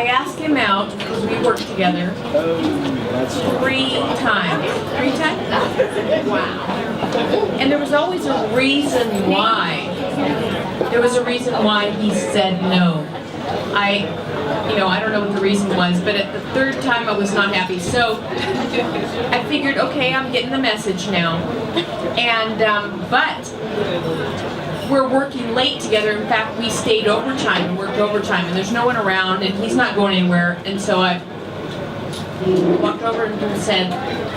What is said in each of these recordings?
asked him out because we worked together 3 times. 3 times? Wow. And there was always a reason why. There was a reason why he said no. I don't know what the reason was, but at the 3rd time I was not happy. So I figured, okay, I'm getting the message now. And, but we're working late together. In fact, we stayed overtime and worked overtime, and there's no one around, and he's not going anywhere. And so I walked over and said,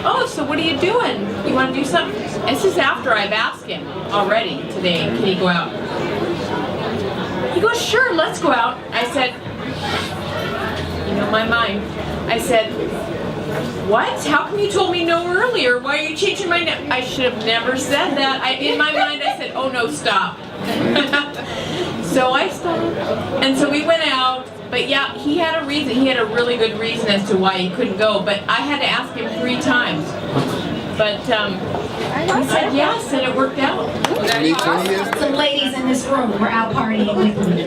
oh, so what are you doing? You want to do something? This is after I've asked him already today, can he go out? He goes, sure, let's go out. I said, you know my mind. I said, what? How come you told me no earlier? Why are you changing my name? I should have never said that. In my mind, I said, oh no, stop. So I stopped. And so we went out. But yeah, he had a reason. He had a really good reason as to why he couldn't go. But I had to ask him 3 times. But he said yes, and it worked out. Some ladies in this room were out partying with me.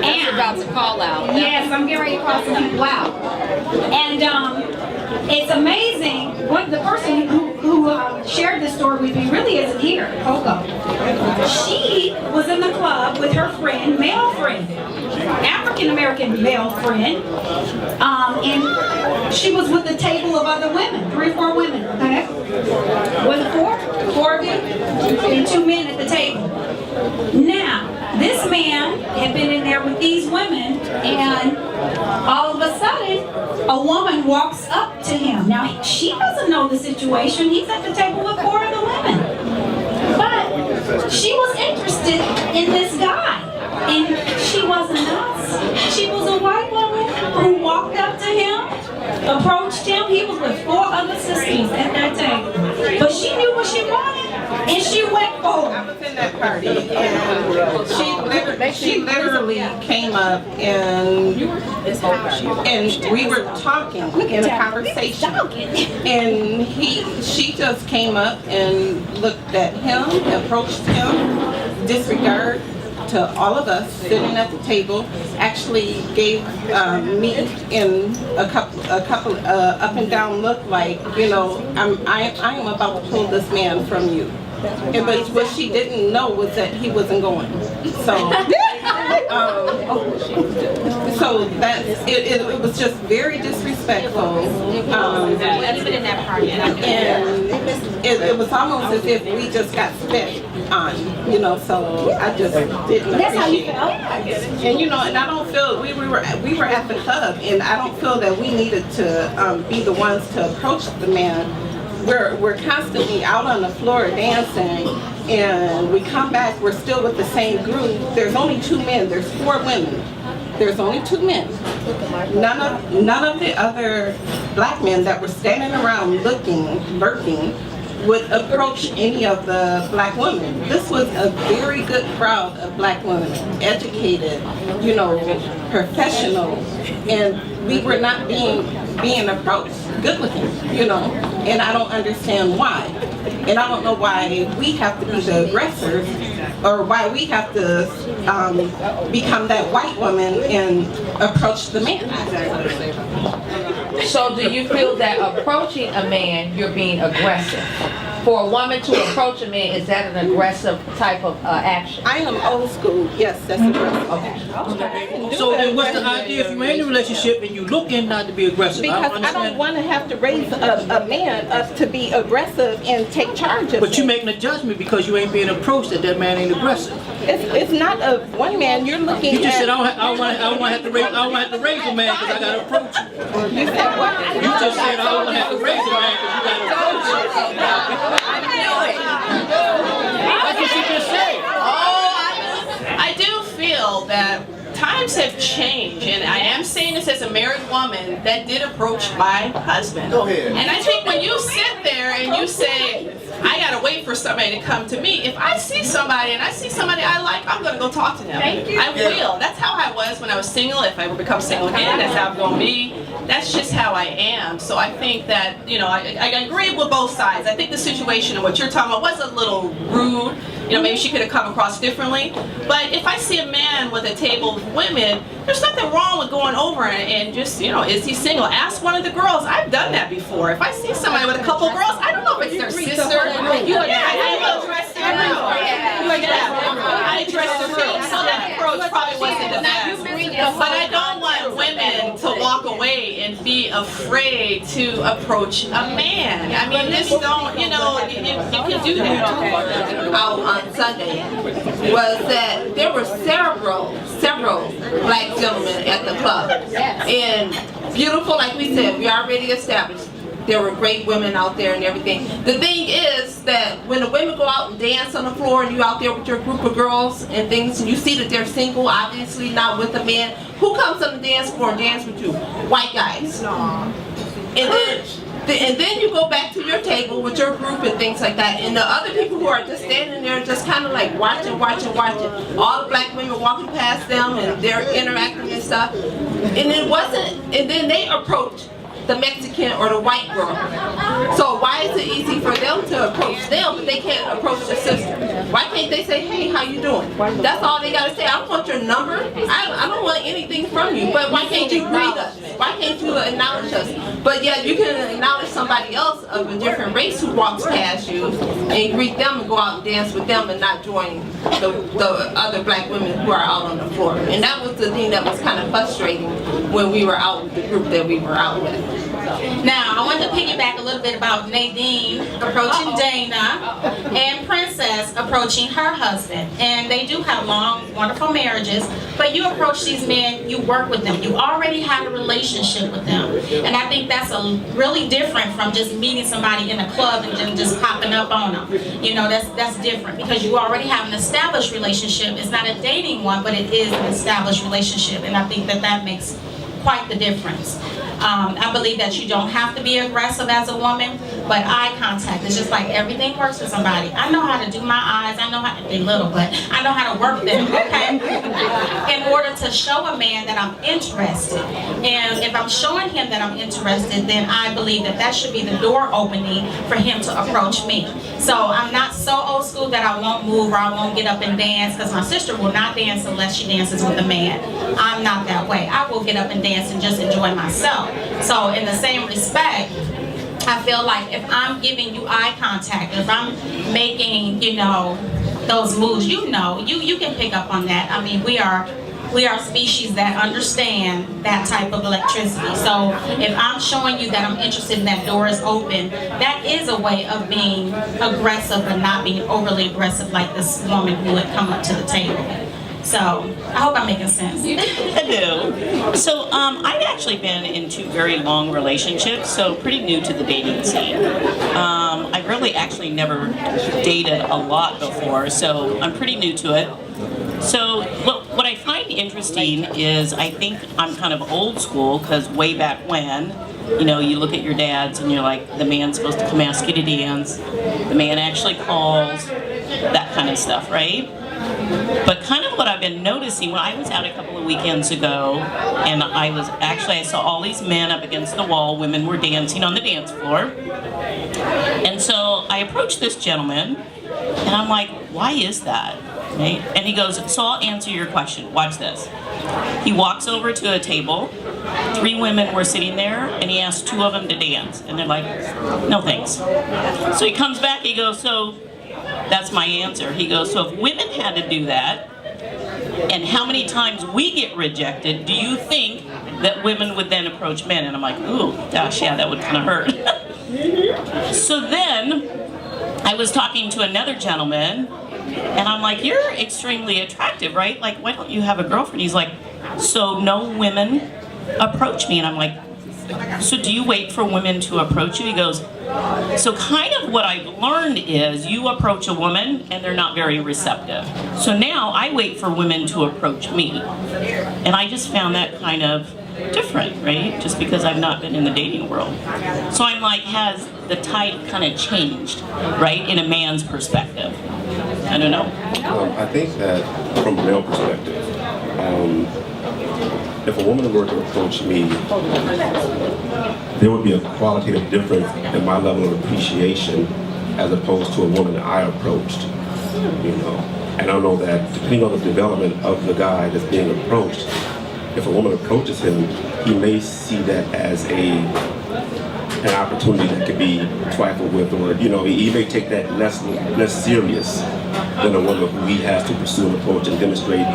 And about to call out. Yes, I'm getting ready to call some people out. And it's amazing. The person who shared this story with me really isn't here, Coco. She was in the club with her friend, male friend, African-American male friend, and she was with a table of other women, 3 or 4 women, okay? Was it 4? 4 of you? And 2 men at the table. Now, this man had been in there with these women, and all of a sudden, a woman walks up to him. Now, she doesn't know the situation. He's at the table with 4 other women. But she was interested in this guy. And she wasn't us. She was a white woman who walked up to him, approached him. He was with 4 other sisters at that table. But she knew what she wanted, and she went for I it. was in that party, and she literally came up and we were talking in a conversation, and she just came up and looked at him, approached him, disregard to all of us sitting at the table, actually gave me in a couple up and down look like, you know, I am about to pull this man from you. But what she didn't know was that he wasn't going. So so that's it was just very disrespectful. That's been in that party. And it was almost as if we just got spit on, you know, so I just didn't appreciate it. And you know, and I don't feel we were at the club, and I don't feel that we needed to be the ones to approach the man. We're constantly out on the floor dancing, and we come back, we're still with the same group. There's only 2 men, there's 4 women. There's only 2 men. None of the other black men that were standing around lurking, would approach any of the black women. This was a very good crowd of black women, educated, you know, professional, and we were not being approached, good looking, you know, and I don't understand why. And I don't know why we have to be the aggressors, or why we have to become that white woman and approach the man. So do you feel that approaching a man, you're being aggressive? For a woman to approach a man, is that an aggressive type of action? I am old school, yes, that's aggressive. Okay. So then what's the idea if you're in a relationship and you looking not to be aggressive? Because I don't want to have to raise a man up to be aggressive and take charge of But you're him. making a judgment because you ain't being approached that man ain't aggressive. It's not a one man, you're looking You just at... said I don't want to have to raise a man because I got to approach you. You said what? You just said I don't want to have to raise a man because you got to approach you. That's what she just said. I do feel that times have changed, and I am saying this as a married woman that did approach my husband. Go ahead. And I think when you sit there and you say, I gotta wait for somebody to come to me, if I see somebody and I see somebody I like, I'm gonna go talk to them. I will. That's how I was when I was single. If I ever become single again, that's how I'm gonna be. That's just how I am. So I think that, you know, I agree with both sides. I think the situation and what you're talking about was a little rude. maybe she could have come across differently. But if I see a man with a table of women, there's nothing wrong with going over and just, is he single? Ask one of the girls. I've done that before. If I see somebody with a couple of girls, I don't know if it's their sister. I address the room. I address the room. So that approach probably wasn't the best. But I don't want women to walk away and be afraid to approach a man. I mean, this don't, you can do that. Out on Sunday was that there were several black gentlemen at the club, and beautiful, like we said, we already established. There were great women out there and everything. The thing is that when the women go out and dance on the floor and you out there with your group of girls and things, and you see that they're single, obviously not with a man, who comes on the dance floor and dance with you? White guys. And then you go back to your table with your group and things like that, and the other people who are just standing there just kind of like watching. All the black women walking past them and they're interacting and stuff. And then they approach the Mexican or the white girl. So why is it easy for them to approach them, but they can't approach the sister? Why can't they say, hey, how you doing? That's all they gotta say. I don't want your number. I don't want anything from you. But why can't you greet us? Why can't you acknowledge us? But yet you can acknowledge somebody else of a different race who walks past you and greet them and go out and dance with them and not join the other black women who are out on the floor. And that was the thing that was kind of frustrating when we were out with the group that we were out with. Now, I want to piggyback a little bit about Nadine approaching Dana and Princess approaching her husband. And they do have long, wonderful marriages, but you approach these men, you work with them. You already have a relationship with them. And I think that's really different from just meeting somebody in a club and then just popping up on them. That's different because you already have an established relationship. It's not a dating one, but it is an established relationship. And I think that makes quite the difference. I believe that you don't have to be aggressive as a woman, but eye contact is just like everything works for somebody. I know how to do my eyes. I know how to, they're little, but I know how to work them, okay? In order to show a man that I'm interested. And if I'm showing him that I'm interested, then I believe that should be the door opening for him to approach me. So I'm not so old school that I won't move or I won't get up and dance, because my sister will not dance unless she dances with a man. I'm not that way. I will get up and dance and just enjoy myself. So in the same respect, I feel like if I'm giving you eye contact, if I'm making, those moves, you can pick up on that. I mean, we are species that understand that type of electricity. So if I'm showing you that I'm interested and that door is open, that is a way of being aggressive and not being overly aggressive like this woman who had come up to the table. So, I hope I'm making sense. I do. So, I've actually been in 2 very long relationships, so pretty new to the dating scene. I've really actually never dated a lot before, so I'm pretty new to it. So, what I find interesting is I think I'm kind of old school, because way back when, you look at your dads and you're like, the man's supposed to come ask you to dance, the man actually calls, that kind of stuff, right? But kind of what I've been noticing, when I was out a couple of weekends ago, and I saw all these men up against the wall, women were dancing on the dance floor. And so I approached this gentleman, and I'm like, why is that? Right? And he goes, so I'll answer your question, watch this. He walks over to a table, 3 women were sitting there, and he asked 2 of them to dance. And they're like, no thanks. So he comes back, he goes, so that's my answer. He goes, so if women had to do that, and how many times we get rejected, do you think that women would then approach men? And I'm like, ooh, gosh, yeah, that would kind of hurt. So then, I was talking to another gentleman, and I'm like, you're extremely attractive, right? Like, why don't you have a girlfriend? He's like, so no women approach me. And I'm like, so do you wait for women to approach you? He goes, so kind of what I've learned is you approach a woman and they're not very receptive. So now I wait for women to approach me. And I just found that kind of different, right? Just because I've not been in the dating world. So I'm like, has the tide kind of changed, right, in a man's perspective? I don't know. I think that from a male perspective, if a woman were to approach me, there would be a qualitative difference in my level of appreciation as opposed to a woman that I approached. you know. And I know that depending on the development of the guy that's being approached, if a woman approaches him, he may see that as an opportunity that could be trifled with, or you know, he may take that less serious than a woman who he has to pursue and approach and demonstrate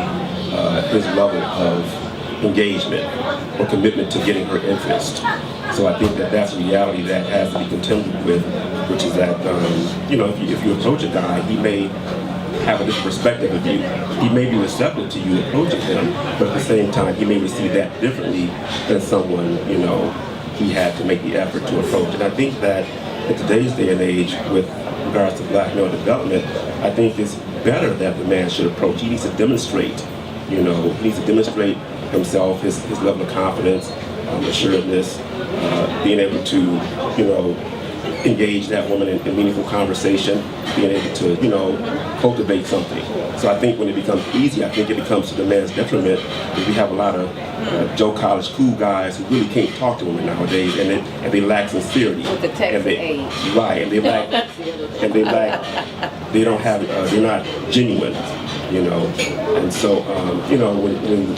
his level of engagement or commitment to getting her interest. So I think that that's a reality that has to be contended with, which is that you know, if you approach a guy, he may have a different perspective of you. He may be receptive to you approaching him, but at the same time, he may receive that differently than someone, you know, he had to make the effort to approach. And I think that in today's day and age, with regards to black male development, I think it's better that the man should approach. He needs to demonstrate, you know, he needs to demonstrate himself, his level of confidence, assuredness, being able to, you know, engage that woman in meaningful conversation, being able to, you know, cultivate something. So I think when it becomes easy, I think it becomes to the man's detriment, because we have a lot of Joe College cool guys who really can't talk to women nowadays, and they lack sincerity. With the text age. Right, and they lack, they don't have, they're not genuine, you know. And so, you know, when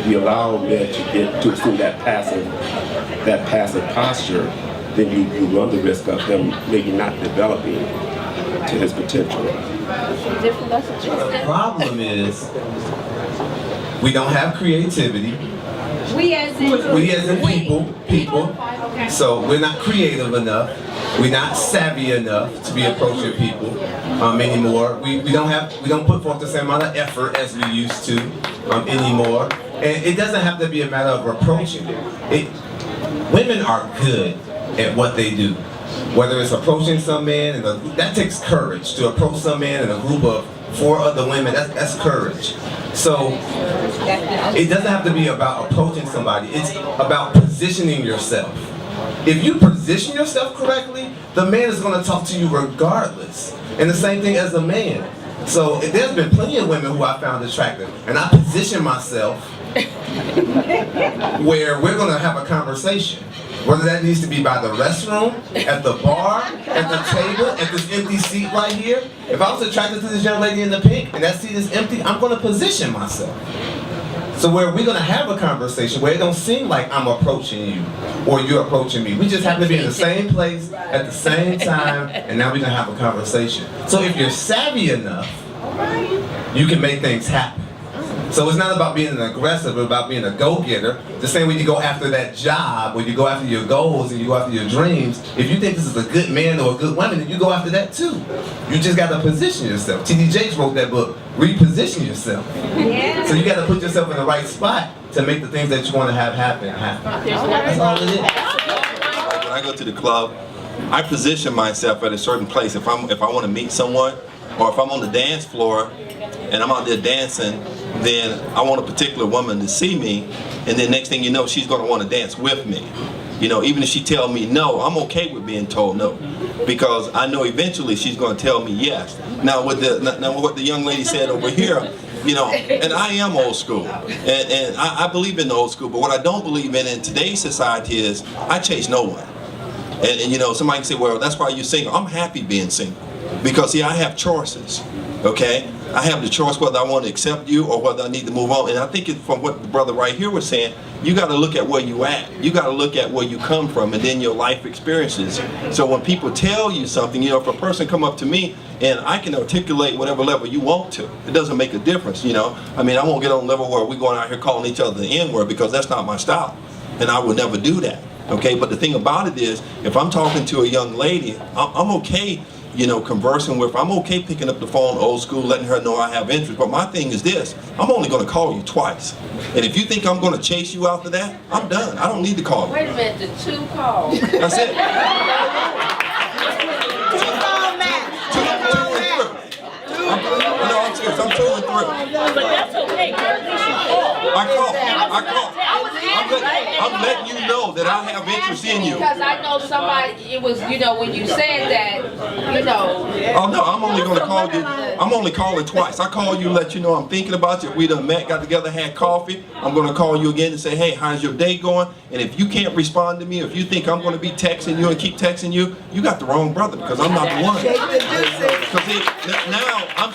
we allow men to get to assume that passive posture, then you run the risk of them maybe not developing to his potential. The problem is we don't have creativity. We as in people. So we're not creative enough. We're not savvy enough to be approaching people anymore. We don't put forth the same amount of effort as we used to anymore. And it doesn't have to be a matter of approaching it. Women are good at what they do. Whether it's approaching some man, that takes courage. To approach some man in a group of 4 other women, that's courage. So it doesn't have to be about approaching somebody. It's about positioning yourself. If you position yourself correctly, the man is going to talk to you regardless. And the same thing as a man. So there's been plenty of women who I found attractive, and I position myself where we're going to have a conversation. Whether that needs to be by the restroom, at the bar, at the table, at this empty seat right here. If I was attracted to this young lady in the pink and that seat is empty, I'm going to position myself. So where we're going to have a conversation where it don't seem like I'm approaching you or you're approaching me. We just happen to be in the same place at the same time, and now we're going to have a conversation. So if you're savvy enough, you can make things happen. So it's not about being an aggressive, it's about being a go-getter. The same way you go after that job, or you go after your goals and you go after your dreams. If you think this is a good man or a good woman, then you go after that too. You just got to position yourself. T.D. Jakes wrote that book, Reposition Yourself. Yeah. So you got to put yourself in the right spot to make the things that you want to have happen. That's all it is. When I go to the club, I position myself at a certain place. If I want to meet someone, or if I'm on the dance floor and I'm out there dancing, then I want a particular woman to see me, and then next thing you know, she's going to want to dance with me. You know, even if she tell me no, I'm okay with being told no, because I know eventually she's going to tell me yes. Now what the young lady said over here, you know, and I am old school, and I believe in the old school, but what I don't believe in today's society is I chase no one. And you know, somebody can say, well, that's why you're single. I'm happy being single, because see, I have choices, okay? I have the choice whether I want to accept you or whether I need to move on. And I think from what the brother right here was saying, you got to look at where you at. You got to look at where you come from and then your life experiences. So when people tell you something, you know, if a person come up to me and I can articulate whatever level you want to, it doesn't make a difference, you know. I mean, I won't get on a level where we're going out here calling each other the N-word, because that's not my style. And I would never do that, okay? But the thing about it is, if I'm talking to a young lady, I'm okay, you know, conversing with her. I'm okay picking up the phone old school, letting her know I have interest. But my thing is this, I'm only going to call you twice. And if you think I'm going to chase you after that, I'm done. I don't need to call you. Wait a minute, the 2 calls. That's it. I'm serious. I'm 2 and 3. But that's okay, girl. You should call. I call. I'm letting you know that I have interest in you. Because I know somebody, it was, you know, when you said that, you know. Oh no, I'm only gonna call you, I'm only calling twice. I call you, let you know I'm thinking about you. We done met, got together, had coffee. I'm gonna call you again and say, hey, how's your day going? And if you can't respond to me, if you think I'm gonna be texting you and keep texting you, you got the wrong brother, because I'm not the one. Because now I'm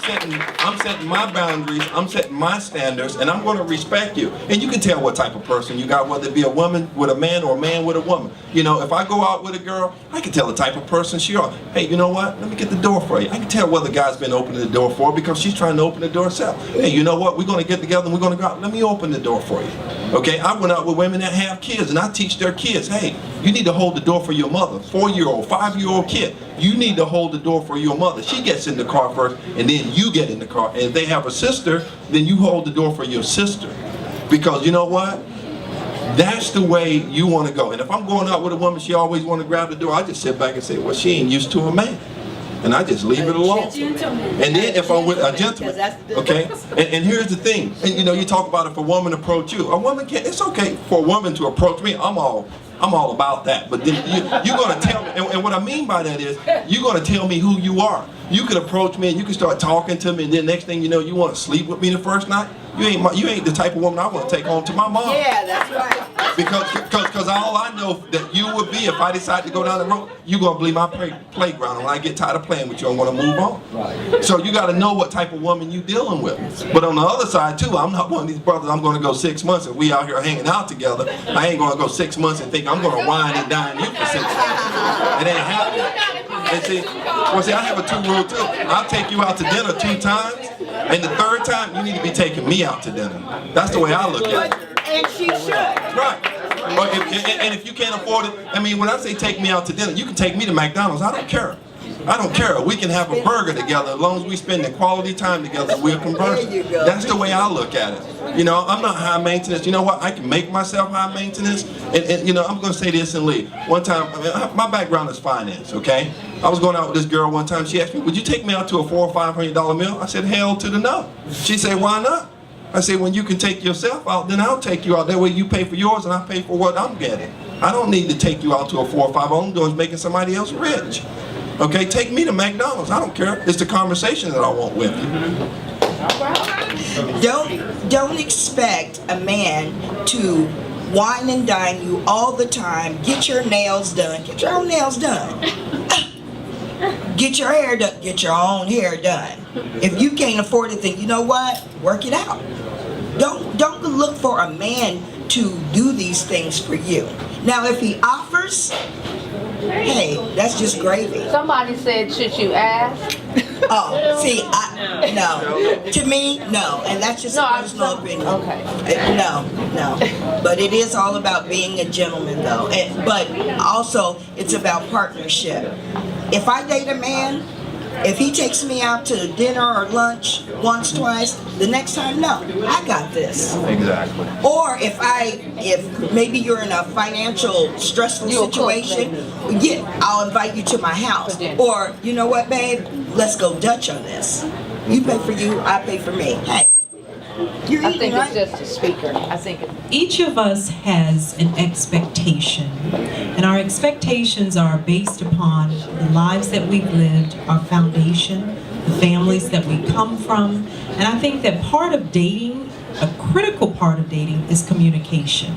setting my boundaries, I'm setting my standards, and I'm going to respect you. And you can tell what type of person you got, whether it be a woman with a man or a man with a woman. You know, if I go out with a girl, I can tell the type of person she is. Hey, you know what? Let me get the door for you. I can tell whether the guy's been opening the door for her because she's trying to open the door herself. Hey, you know what? We're going to get together and we're going to go out. Let me open the door for you. Okay? I went out with women that have kids, and I teach their kids, hey, you need to hold the door for your mother. 4-year-old, 5-year-old kid. You need to hold the door for your mother. She gets in the car first, and then you get in the car. And if they have a sister, then you hold the door for your sister. Because you know what? That's the way you want to go. And if I'm going out with a woman, she always want to grab the door, I just sit back and say, well, she ain't used to a man. And I just leave it alone. And then if I'm with a gentleman, okay? And here's the thing. And you know, you talk about if a woman approach you. A woman can't, it's okay for a woman to approach me. I'm all about that. But then you're going to tell me, and what I mean by that is, you're going to tell me who you are. You can approach me and you can start talking to me, and then next thing you know, you want to sleep with me the first night. You ain't the type of woman I want to take home to my mom. Yeah, that's right. Because all I know that you would be, if I decide to go down the road, you're going to be my playground. And when I get tired of playing with you, I'm going to move on. Right. So you got to know what type of woman you're dealing with. But on the other side, too, I'm not one of these brothers, I'm going to go 6 months and we out here hanging out together. I ain't going to go 6 months and think I'm going to wine and dine you for 6 months. It ain't happening. And see, I have a 2-rule, too. I'll take you out to dinner 2 times, and the 3rd time, you need to be taking me out to dinner. That's the way I look at it. And she should. Right. And if you can't afford it, I mean, when I say take me out to dinner, you can take me to McDonald's. I don't care. I don't care. We can have a burger together as long as we spend the quality time together. We're conversing. That's the way I look at it. You know, I'm not high maintenance. You know what? I can make myself high maintenance. And you know, I'm going to say this and leave. One time, I mean, my background is finance, okay? I was going out with this girl one time. She asked me, would you take me out to a $400 or $500 meal? I said, hell to the no. She said, why not? I said, when you can take yourself out, then I'll take you out. That way you pay for yours and I pay for what I'm getting. I don't need to take you out to a 4 or 5. All I'm doing is making somebody else rich. Okay, take me to McDonald's. I don't care. It's the conversation that I want with you. Don't expect a man to wine and dine you all the time. Get your nails done. Get your own nails done. Get your hair done. Get your own hair done. If you can't afford it, then you know what? Work it out. Don't look for a man to do these things for you. Now, if he offers, hey, that's just gravy. Somebody said, should you ask? Oh, see, no. To me, no. And that's just a personal opinion. Okay. No. But it is all about being a gentleman, though. But also, it's about partnership. If I date a man, if he takes me out to dinner or lunch once, twice, the next time, no, I got this. Exactly. Or if maybe you're in a financial stressful situation, yeah, I'll invite you to my house. Or, you know what, babe, let's go Dutch on this. You pay for you, I pay for me. Hey, you're I eating, think right? it's just a speaker. I think Each of us has an expectation, and our expectations are based upon the lives that we've lived, our foundation, the families that we come from, and I think that part of dating, a critical part of dating, is communication.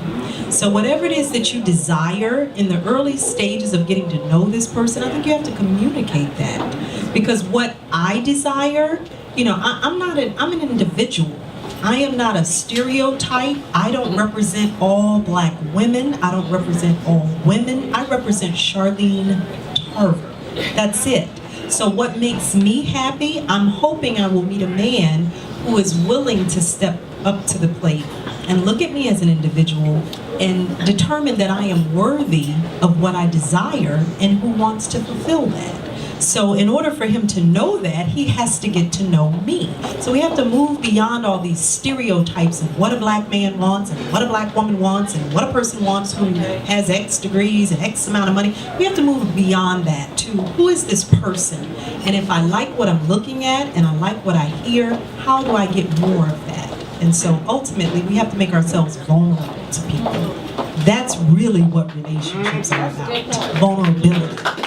So whatever it is that you desire in the early stages of getting to know this person, I think you have to communicate that. Because what I desire, you know, I'm an individual. I am not a stereotype. I don't represent all black women. I don't represent all women. I represent Charlene Tarver. That's it. So what makes me happy, I'm hoping I will meet a man who is willing to step up to the plate and look at me as an individual and determine that I am worthy of what I desire and who wants to fulfill that. So in order for him to know that, he has to get to know me. So we have to move beyond all these stereotypes of what a black man wants and what a black woman wants and what a person wants who has X degrees and X amount of money. We have to move beyond that to who is this person? And if I like what I'm looking at and I like what I hear, how do I get more of that? And so ultimately, we have to make ourselves vulnerable to people. That's really what relationships are about, vulnerability.